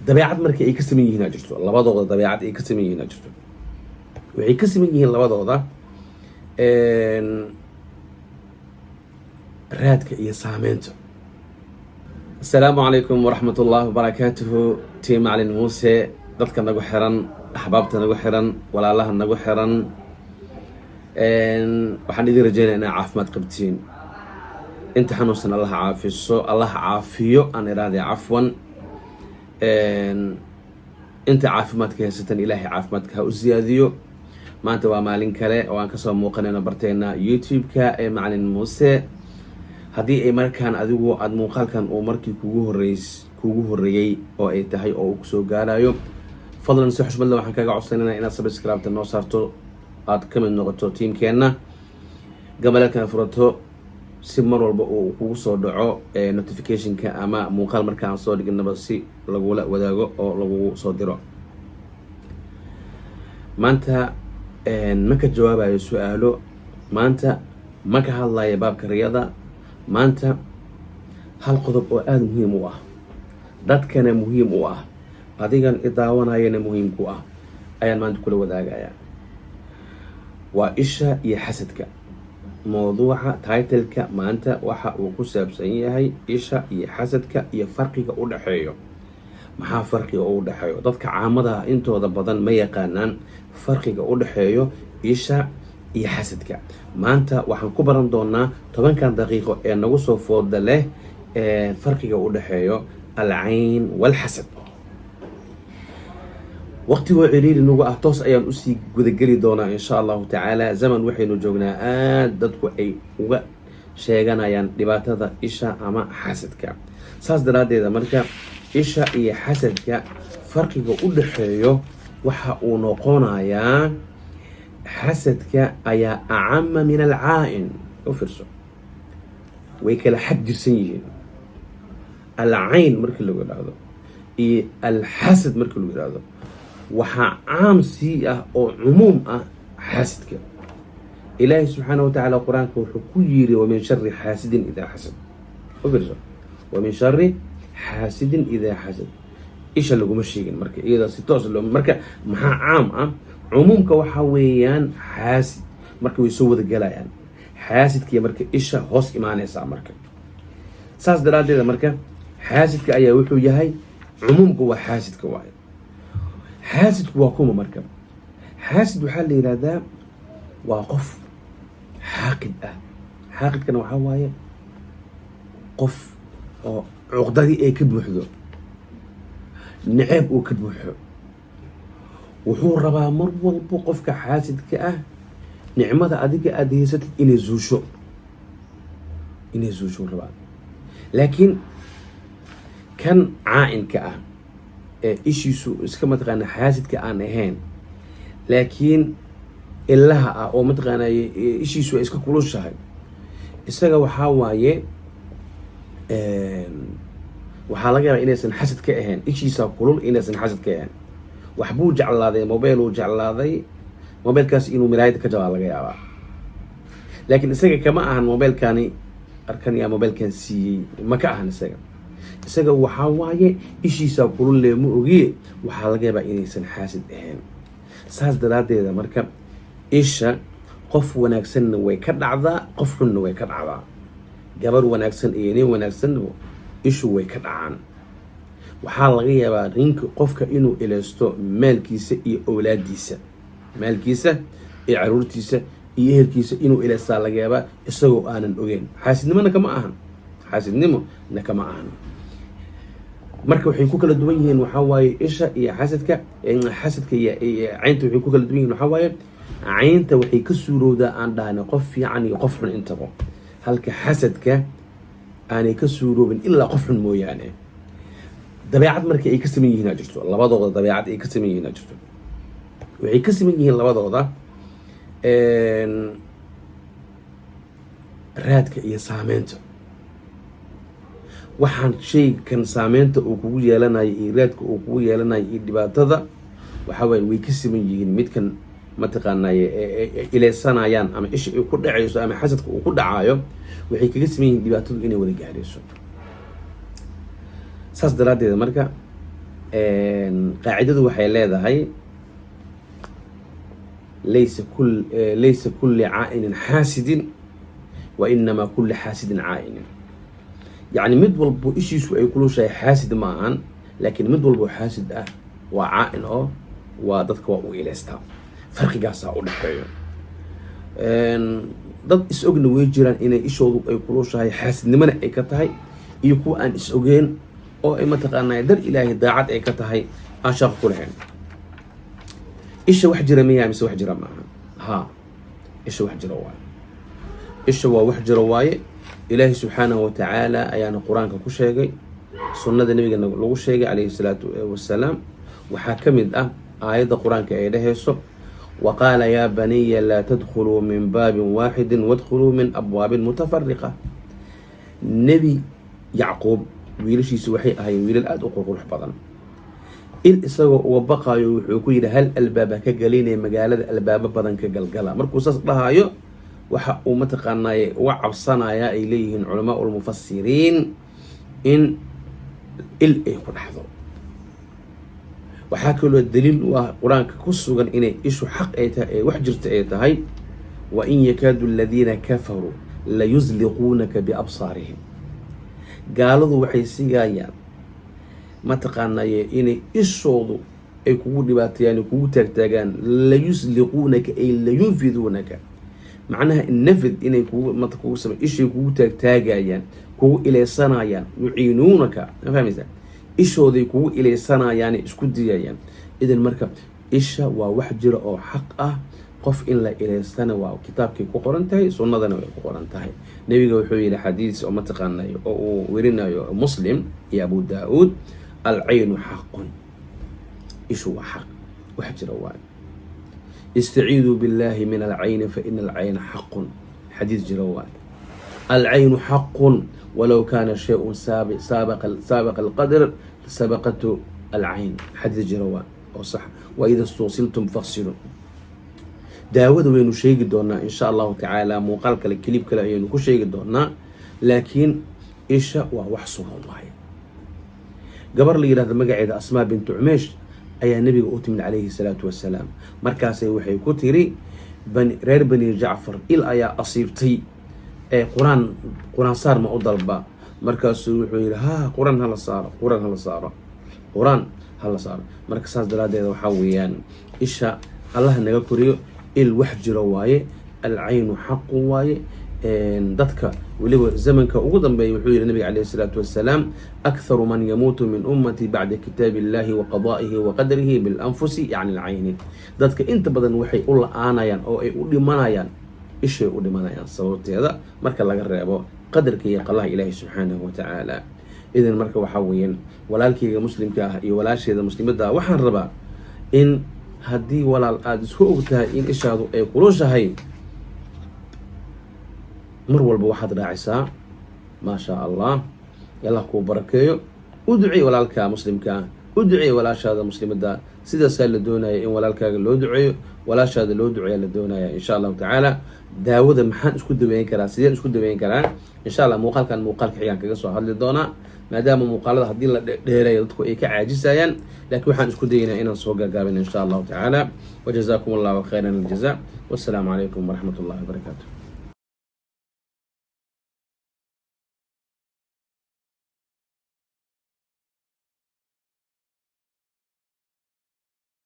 dabeecad markii ay ka sameyn yihiin aa jirto, labadooda dabeecad ay ka sameyn yihiin aa jirto. waxay ka sameyn yihiin labadooda raadka iyo saameynta. asalaamu calaykum waraxmatullaahi wabarakaatuhu. tii macalin muuse, dadka nagu xiran, axbaabta nagu xiran, walaalaha nagu xiran, waxaan idin rajeynaya inaa caafimaad qabtiin. inta xanuunsan allaha caafiso, allaha caafiyo aan iraahday cafwan. inta caafimaadka haysatan ilaahay caafimaadka ha u siyaadiyo. maanta waa maalin kale oo aan kasoo muuqanayno barteena youtube-ka ee macalin muuse. haddii ay markaan adigu aada muuqaalkan uu markii kugu horeeyey oo ay tahay oo uu kusoo gaarayo, fadlan si xushmad leh waxaan kaga codsanayna inaad subscribe-ta noo saarto, aad ka mid noqoto tiimkeenna, gabaleelkana furato si mar walba uu kugu soo dhaco notificationka ama muuqaal markaan soo dhignaba si lagula wadaago oo lagugu soo diro. maanta ma ka jawaabayo su-aalo, maanta ma ka hadlaya baabka riyada. maanta hal qodob oo aada muhiim u ah, dadkana muhiim u ah, adigan i daawanayana muhiim ku ah ayaan maanta kula wadaagayaa. waa isha iyo xasadka. mowduuca titleka maanta waxa uu ku saabsan yahay isha iyo xasadka iyo farqiga u dhexeeyo. maxaa farqiga u dhexeeyo? dadka caamada intooda badan ma yaqaanaan farqiga u dhexeeyo isha iyo xasadka. maanta waxaan ku baran doonaa 10 daqiiqo ee nagu soo fooda leh farqiga u dhexeeyo alcayn walxasad. waqtigoo ciriiri nagu ah toos ayaan usii gudageli doonaa insha allahu tacaala. zaman waxaynu joognaa aada dadku ay uga sheeganayaan dhibaatada isha ama xasadka. saas daraaddeeda marka isha iyo xasadka farqiga u dhexeeyo waxa uu noqonayaa xasadka ayaa acama min alcaa'in. u fiirso, way kala xag jirsan yihiin. alcayn markii lagu yidhaahdo iyo alxasad markii lagu yidhaahdo waxaa caam sii ah oo cumuum ah xaasidka. ilaahi subxaana wa tacaala qur-aanka wuxuu ku yiri wamin shari xaasidin idaa xasad. u fiirso, wamin shari xaasidin idaa xasad. isha laguma sheegin marka iyada si toos loo marka maxaa caam ah? cumuumka waxaa weeyaan xaasid marka way soo wada galayaan. xaasidkiiya marka isha hoos imaanaysaa marka. saas daraaddeeda marka xaasidka ayaa wuxuu yahay cumuumka waa xaasidka waayo. xaasidku waa kuma marka? xaasid waxaa la yidhaahdaa waa qof xaaqid ah. xaaqidkana waxaa waaye qof oo cuqdadii ay ka buuxdo, naceeb uu ka buuxo. wuxuu rabaa mar walbo qofka xaasidka ah nicmada adiga aada haysatid inay zuusho rabaa. laakiin kan caa'inka ah ee ishiisu iska mataqaana xaasidka aan ahayn, laakiin ilaha ah oo mataqaanay ishiisu ay iska kulushahay, isaga waxaa waaye waxaa laga yaabaa inaysan xasad ka ahayn. ishiisa kulul inaysan xasad ka ahayn. waxbuu jeclaaday, mobile uu jeclaaday, mobilekaas inuu miraayada ka jabaa laga yaabaa. laakiin isaga kama ahan mobilekani arkan yaa mobilkan siiyey, ma ka ahan isaga waxaa waaye ishiisa kulul lee ma ogiye, waxaa laga yaabaa inaysan xaasid ahayn. saas daraaddeeda marka isha qof wanaagsanna way ka dhacdaa, qof xunna way ka dhacdaa. gabar wanaagsan iyo nin wanaagsanna ishu way ka dhacaan. waxaa laga yaabaa ninka qofka inuu ilaysto maalkiisa iyo awlaadiisa, maalkiisa iyo caruurtiisa iyo ehelkiisa inuu ilaystaa laga yaabaa isagoo aanan ogeyn. xaasidnimona kama ahan, xaasidnimona kama ahan. marka waxay ku kala duwan yihiin waxaa waaye isha iyo xasadka iyo caynta waxay ku kala duwan yihiin waxaa waaye caynta waxay ka suurowdaa aan dhahna qof fiican iyo qof xun intaba, halka xasadka aanay ka suuroobin ilaa qof xun mooyaane. dabeecad markii ay ka sameyn yihiin aa jirto, labadooda dabeecad ay ka sameyn yihiin aa jirto. waxay ka sameyn yihiin labadooda raadka iyo saameynta. waxaan shaygan saameynta uu kugu yeelanayo iyo raadka uu kugu yeelanayo iyo dhibaatada waxaa waaye way ka sameyn yihiin. midkan mataqaanay ilaysanayaan ama isha ay ku dhacayso ama xasadka uu ku dhacayo, waxay kaga sameyn yihiin dhibaatadu inay wada gaarayso. saas daraaddeeda marka qaacidadu waxay leedahay laysa kulli caa'inin xaasidin wa inamaa kulli xaasidin caa'inin. yacni mid walbo ishiisu ay kulushahay xaasid ma ahan, laakiin mid walbo xaasid ah waa caa'in oo waa dadka waa u ilaystaa. farqigaasaa u dhexeeyo. dad is ogna way jiraan inay ishoodu ay kulushahay xaasidnimana ay ka tahay, iyo kuwa aan is ogeen oo ay mataqaanaa dar ilaahay daacad ay ka tahay aan shaqo ku lahayn. isha wax jira miyaa mise wax jira maaha? ها إيش واحد جرواي إيش هو واحد جرواي. إلهي سبحانه وتعالى أيان القرآن كوشيجي سنة النبي لو شيجي عليه الصلاة والسلام وحاكمت آية القرآن كأيده يسوع وقال يا بني لا تدخلوا من باب واحد وادخلوا من أبواب متفرقة. نبي يعقوب ويلشي سوحي هاي ويل الأد أقول حفظا إسagoo uu baqayo wuxuu ku yidhi hal albaaba ka galinaya magaalada albaaba badan ka galgala. markuu saas dhahayo waxa uu mataqaanaaye uga cabsanaya ay leeyihiin culamaa ulmufasiriin in il ay ku dhaxdo. waxaa kaloo daliil u ah qur-aanka ku sugan inay ishu xaq ay tahay ee wax jirta ay tahay wa in yakaadu aladiina kafaruu layusliquunaka biabsaarihim. gaaladu waxay sigaayaan mataqaanaaye inay ishoodu ay kugu dhibaateeyaan kugu taagtaagaan layusliquunaka ay layunfiduunaka. macnaha nafid inay kugu samay ishay kugu taagtaagayaan kugu ilaysanayaan yuciinuunaka. ma fahmaysaa? ishooday kugu ilaysanayaan isku diyayaan. idan marka isha waa wax jira oo xaq ah. qof in la ilaysana waa kitaabkay ku qoran tahay, sunnadana way ku qoran tahay. nabiga wuxuu yidhi xadiis oo mataqaanaaye oo uu werinayo muslim iyo abu daa'uud العين حق إيش هو حق وحجر واي. استعيذوا بالله من العين فإن العين حق حديث جروان. العين حق ولو كان شيء سابق القدر سبقته العين حديث جروان أو صح. وإذا استوصلتم فاغسلوا. داود وينو شيء دونا إن شاء الله تعالى موقال كلا كليب كلا ينو كل شيء دونا لكن إيش وحصه الله. gabar la yiraahdo magaceeda asmaa bint umaysh ayaa nabiga u timid calayhi salaatu wasalaam. markaasay waxay ku tiri reer bani jacfar il ayaa asiibtay quraan saar ma u dalba. markaasuu wuxuu yidhi quraan hala saaro. marka saas daraadeed waxaa weeyaan isha allah naga koriyo. il wax jiro waaye. alcaynu xaqu waaye. dadka weliba zamanka ugu dambeeyay wuxuu yidhi nabiga calayhi salaatu wasalaam akharu man yamuutu min ummati bacda kitaabi illahi wa qadaa'ihi wa qadarihi bilanfusi yacni alcayni. dadka inta badan waxay u la-aanayaan oo ay u dhimanayaan ishay u dhimanayaan sababteeda marka laga reebo qadarka iyo qalaha ilaahi subxaanahu watacaala. idan marka waxaa weeyaan walaalkayga muslimka ah iyo walaasheeda muslimadda waxaan rabaa in haddii walaal aada isku ogtahay in ishaadu ay kulushahay mar walba waxaad raacisaa maa shaa allah. allah kuu barakeeyo. u duceey walaalka muslimka, u duceey walaashaada muslimadda. sidaasaa la doonaya in walaalkaaga loo duceeyo, walaashaada loo duceeya la doonaya insha allahu tacaala. daawada maxaan isku daweyn karaa, sideen isku daweyn karaa? insha allah muuqaalka xigaan kaga soo hadli doonaa maadaama muuqaalada haddii la dheereeyo dadku ay ka caajisayaan. laakiin waxaan isku dayeynaa inaan soo gaagaabin insha allahu tacaala. wajazaakum allahu khayran aljaza. wassalaamu calaykum waraxmat ullahi wabarakaatu.